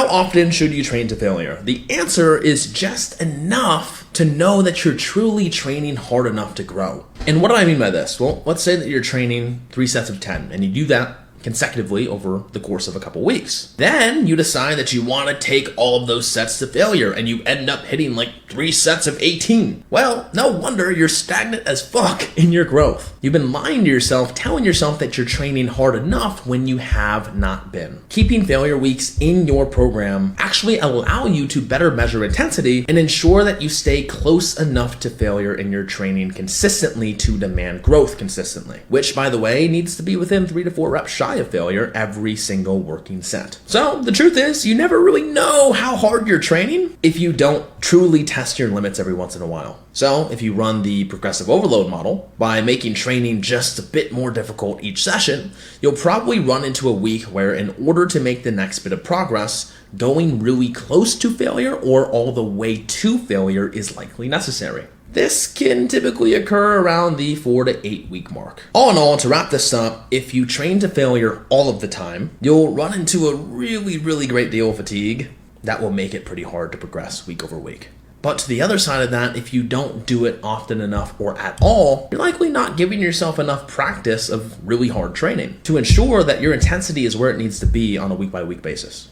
How often should you train to failure? The answer is just enough to know that you're truly training hard enough to grow. And what do I mean by this? Well, let's say that you're training 3 sets of 10 and you do that consecutively over the course of a couple weeks. Then you decide that you want to take all of those sets to failure and you end up hitting like 3 sets of 18. Well, no wonder you're stagnant as fuck in your growth. You've been lying to yourself, telling yourself that you're training hard enough when you have not been. Keeping failure weeks in your program actually allow you to better measure intensity and ensure that you stay close enough to failure in your training consistently to demand growth consistently, which by the way needs to be within 3 to 4 reps shy of failure every single working set. So the truth is, you never really know how hard you're training if you don't truly test your limits every once in a while. So if you run the progressive overload model by making training just a bit more difficult each session, you'll probably run into a week where in order to make the next bit of progress, going really close to failure or all the way to failure is likely necessary. This can typically occur around the 4 to 8 week mark. All in all, to wrap this up, if you train to failure all of the time, you'll run into a really great deal of fatigue that will make it pretty hard to progress week over week. But to the other side of that, if you don't do it often enough or at all, you're likely not giving yourself enough practice of really hard training to ensure that your intensity is where it needs to be on a week by week basis.